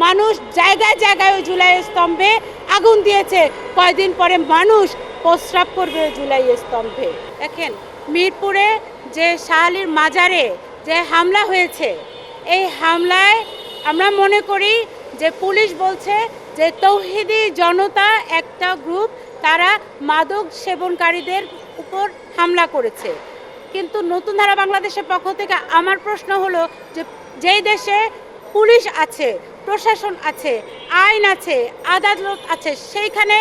মানুষ জায়গায় জায়গায় ওই জুলাই স্তম্ভে আগুন দিয়েছে। কয়দিন পরে মানুষ প্রস্রাব করবে ওই জুলাই স্তম্ভে। দেখেন মিরপুরে যে শাহ আলীর মাজারে যে হামলা হয়েছে, এই হামলায় আমরা মনে করি যে পুলিশ বলছে যে তৌহিদি জনতা একটা গ্রুপ, তারা মাদক সেবনকারীদের উপর হামলা করেছে। কিন্তু নতুন ধারা বাংলাদেশের পক্ষ থেকে আমার প্রশ্ন হলো যে যেই দেশে পুলিশ আছে, প্রশাসন আছে, আইন আছে, আদালত আছে, সেইখানে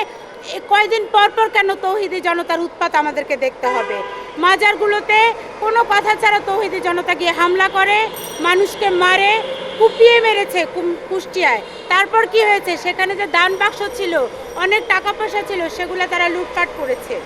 কয়েকদিন পর পর কেন তৌহিদি জনতার উৎপাত আমাদেরকে দেখতে হবে? মাজারগুলোতে কোনো কথা ছাড়া তৌহিদি জনতা গিয়ে হামলা করে, মানুষকে মারে, কুপিয়ে মেরেছে কুষ্টিয়ায়। তারপর কি হয়েছে? সেখানে যে দান বাক্স ছিল, অনেক টাকা পয়সা ছিল, সেগুলো তারা লুটপাট করেছে।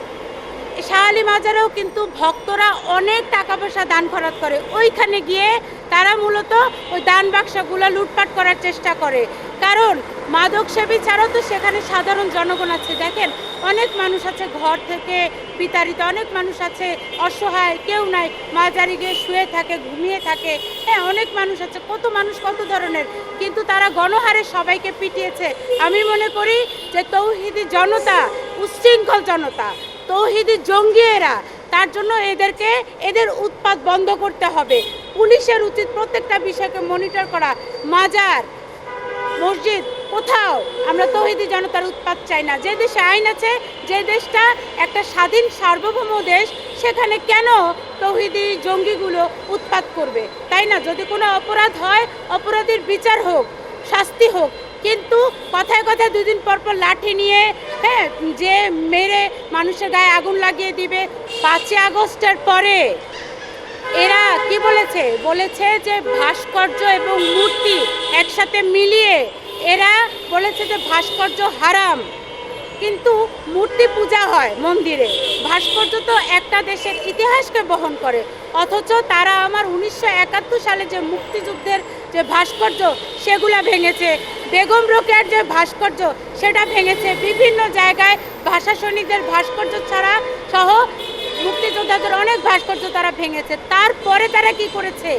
শাহ আলী মাজারেও কিন্তু ভক্তরা অনেক টাকা পয়সা দান খরচ করে, ওইখানে গিয়ে তারা মূলত ওই দান বাক্সগুলো লুটপাট করার চেষ্টা করে। কারণ মাদক সেবী ছাড়াও তো সেখানে সাধারণ জনগণ আছে। দেখেন অনেক মানুষ আছে ঘর থেকে বিতাড়িত, অনেক মানুষ আছে অসহায়, কেউ নাই, মাজারে গিয়ে শুয়ে থাকে, ঘুমিয়ে থাকে। হ্যাঁ, অনেক মানুষ আছে, কত মানুষ কত ধরনের, কিন্তু তারা গণহারে সবাইকে পিটিয়েছে। আমি মনে করি যে তৌহিদি জনতা, উচ্ছৃঙ্খল জনতা, তৌহিদি জঙ্গি এরা, তার জন্য এদের উৎপাত বন্ধ করতে হবে। পুলিশের উচিত প্রত্যেকটা বিষয়কে মনিটর করা। মাজার, মসজিদ, কোথাও আমরা তৌহিদি জনতার উৎপাত চাই না। যে দেশে আইন আছে, যে দেশটা একটা স্বাধীন সার্বভৌম দেশ, সেখানে কেন তৌহিদি জঙ্গিগুলো উৎপাত করবে? তাই না? যদি কোনো অপরাধ হয়, অপরাধীর বিচার হোক, শাস্তি হোক। কিন্তু কথায় কথায় 2 দিন পর পর লাঠি নিয়ে, হ্যাঁ, যে মেরে মানুষের গায়ে আগুন লাগিয়ে দিবে। 5 আগস্টের পরে এরা কি বলেছে যে ভাস্কর্য এবং মূর্তি একসাথে মিলিয়ে এরা বলেছে যে ভাস্কর্য হারাম। কিন্তু মূর্তি পূজা হয় মন্দিরে, ভাস্কর্য তো একটা দেশের ইতিহাসকে বহন করে। অথচ তারা আমার 1971 সালে যে মুক্তিযুদ্ধের যে ভাস্কর্য, সেগুলা ভেঙেছে। বেগম রোকেয়ার যে ভাস্কর্য, সেটা ভেঙেছে। বিভিন্ন জায়গায় ভাষা সৈনিকদের ভাস্কর্য ছাড়া সহ মুক্তিযোদ্ধাদের অনেক ভাস্কর্য তারা ভেঙেছে। তারপরে তারা কি করেছে?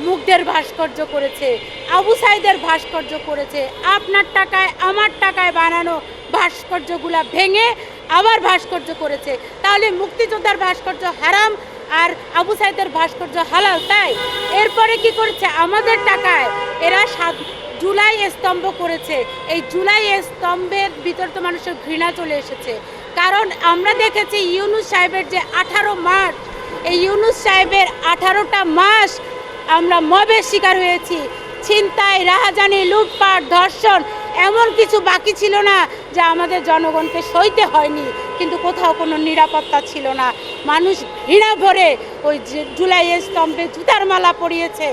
মুগ্ধের ভাস্কর্য করেছে, আবু সাইদের ভাস্কর্য করেছে। আপনার টাকায় আমার টাকায় বানানো ভাস্কর্যগুলা ভেঙে আবার ভাস্কর্য করেছে। তাহলে মুক্তিযোদ্ধার ভাস্কর্য হারাম আর আবু সাইদের ভাস্কর্য হালাল, তাই? এরপরে কি করেছে? আমাদের টাকায় এরা জুলাই স্তম্ভ করেছে। এই জুলাই স্তম্ভের ভিতর তো মানুষের ঘৃণা চলে এসেছে। কারণ আমরা দেখেছি ইউনূস সাহেবের যে 18 মাস, এই ইউনূস সাহেবের 18টা মাস আমরা মবের শিকার হয়েছি। ছিনতাই, রাহাজানি, লুটপাট, ধর্ষণ, এমন কিছু বাকি ছিল না যা আমাদের জনগণকে সইতে হয়নি। কিন্তু কোথাও কোনো নিরাপত্তা ছিল না। মানুষ ঘৃণা ভরে ওই জুলাই স্তম্ভে জুতার মালা পরিয়েছে।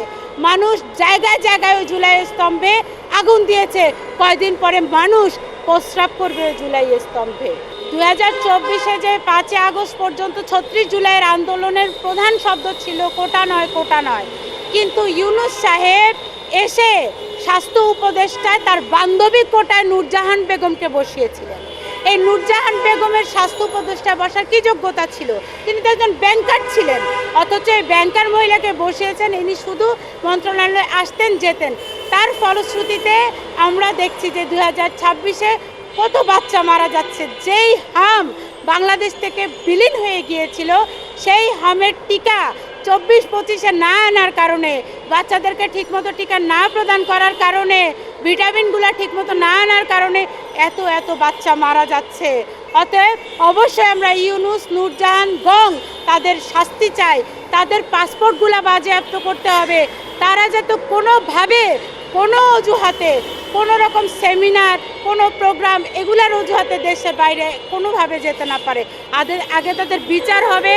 মানুষ জায়গায় জায়গায় ওই জুলাই স্তম্ভে আগুন দিয়েছে। কয়দিন পরে মানুষ প্রস্রাব করবে ওই জুলাই স্তম্ভে। 2024-এ যে 5 আগস্ট পর্যন্ত 36 জুলাইয়ের আন্দোলনের প্রধান শব্দ ছিল কোটা নয়, কোটা নয়। কিন্তু ইউনূস সাহেব এসে স্বাস্থ্য উপদেষ্টায় তার বান্ধবী কোটায় নূরজাহান বেগমকে বসিয়েছিলেন। এই নূরজাহান বেগমের স্বাস্থ্য উপদেষ্টা বসার কি যোগ্যতা ছিল? তিনি তো একজন ব্যাংকার ছিলেন। অথচ এই ব্যাংকার মহিলাকে বসিয়েছেন। ইনি শুধু মন্ত্রণালয়ে আসতেন যেতেন। তার ফলশ্রুতিতে আমরা দেখছি যে 2026-এ কত বাচ্চা মারা যাচ্ছে। যেই হাম বাংলাদেশ থেকে বিলীন হয়ে গিয়েছিল, সেই হামের টিকা 24-25-এ না আনার কারণে, বাচ্চাদেরকে ঠিকমতো টিকা না প্রদান করার কারণে, ভিটামিনগুলো ঠিকমতো না আনার কারণে এত বাচ্চা মারা যাচ্ছে। অতএব অবশ্যই আমরা ইউনূস, নূরজাহান, গং তাদের শাস্তি চাই। তাদের পাসপোর্টগুলো বাজেয়াপ্ত করতে হবে। তারা যাতে কোনোভাবে, কোনো অজুহাতে, কোনো রকম সেমিনার, কোনো প্রোগ্রাম, এগুলার অজুহাতে দেশের বাইরে কোনোভাবে যেতে না পারে। আগে তাদের বিচার হবে,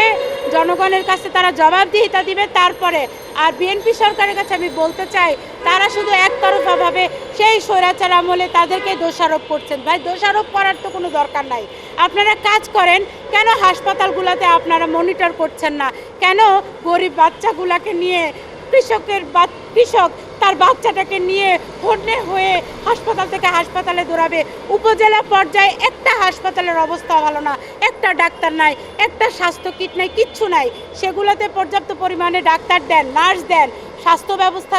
জনগণের কাছে তারা জবাবদিহিতা দিবে, তারপরে। আর বিএনপি সরকারের কাছে আমি বলতে চাই, তারা শুধু একতরফাভাবে সেই স্বৈরাচার আমলে তাদেরকে দোষারোপ করছেন। ভাই, দোষারোপ করার তো কোনো দরকার নাই। আপনারা কাজ করেন, কেন হাসপাতালগুলোতে আপনারা মনিটর করছেন না? কেন গরিব বাচ্চাগুলোকে নিয়ে কৃষক তার বাচ্চাটাকে নিয়ে হন্যে হয়ে হাসপাতাল থেকে হাসপাতালে দৌড়াবে? উপজেলা পর্যায়ে একটা হাসপাতালের অবস্থা ভালো না, একটা ডাক্তার নাই, একটা স্বাস্থ্য কিট নাই, কিচ্ছু নাই। সেগুলোতে পর্যাপ্ত পরিমাণে ডাক্তার দেন, নার্স দেন, স্বাস্থ্য ব্যবস্থা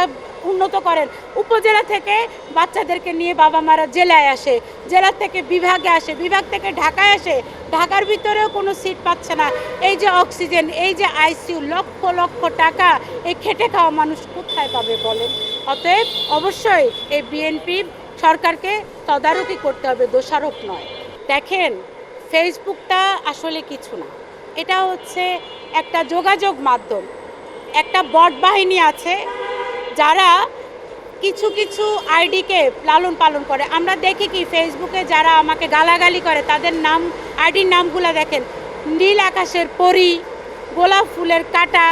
উন্নত করেন। উপজেলা থেকে বাচ্চাদেরকে নিয়ে বাবা মারা জেলায় আসে, জেলা থেকে বিভাগে আসে, বিভাগ থেকে ঢাকায় আসে, ঢাকার ভিতরেও কোনো সিট পাচ্ছে না। এই যে অক্সিজেন, এই যে আইসিইউ, লক্ষ লক্ষ টাকা এই খেটে খাওয়া মানুষ কোথায় পাবে বলেন? অতএব অবশ্যই এই বিএনপি সরকারকে তদারকি করতে হবে, দোষারোপ নয়। দেখেন, ফেসবুকটা আসলে কিছু না, এটা হচ্ছে একটা যোগাযোগ মাধ্যম। একটা বট বাহিনী আছে যারা কিছু কিছু আইডিকে লালন পালন করে। আমরা দেখি কি ফেসবুকে যারা আমাকে গালাগালি করে তাদের নাম, আইডির নামগুলো দেখেন, নীল আকাশের পরি, গোলাপ ফুলের কাঁটা,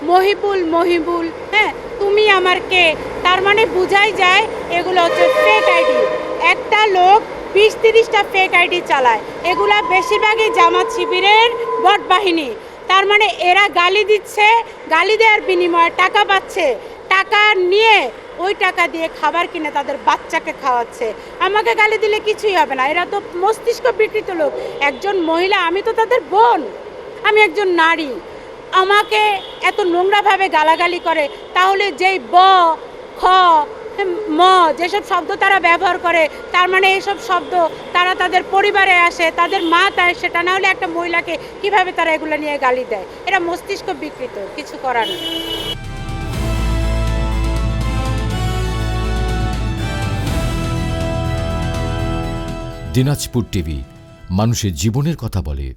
মহিবুল, হ্যাঁ, তুমি আমার কে। তার মানে বোঝাই যায় এগুলো হচ্ছে ফেক আইডি। একটা লোক 20-30টা ফেক আইডি চালায়, এগুলা বেশিরভাগই জামাত শিবিরের বট বাহিনী। তার মানে এরা গালি দিচ্ছে, গালি দেওয়ার বিনিময়ে টাকা পাচ্ছে, টাকা নিয়ে ওই টাকা দিয়ে খাবার কিনে তাদের বাচ্চাকে খাওয়াচ্ছে। আমাকে গালি দিলে কিছুই হবে না, এরা তো মস্তিষ্ক বিকৃত লোক। একজন মহিলা, আমি তো তাদের বোন, আমি একজন নারী, আমাকে এত নোংরাভাবে গালাগালি করে, তাহলে যেই খ ম যেসব শব্দ তারা ব্যবহার করে, তার মানে এইসব শব্দ তারা তাদের পরিবারে আসে, তাদের মা তাই, সেটা না হলে একটা মহিলাকে কিভাবে তারা এগুলো নিয়ে গালি দেয়? এরা মস্তিষ্ক বিকৃত, কিছু করার নেই। দিনাজপুর টিভি, মানুষের জীবনের কথা বলে।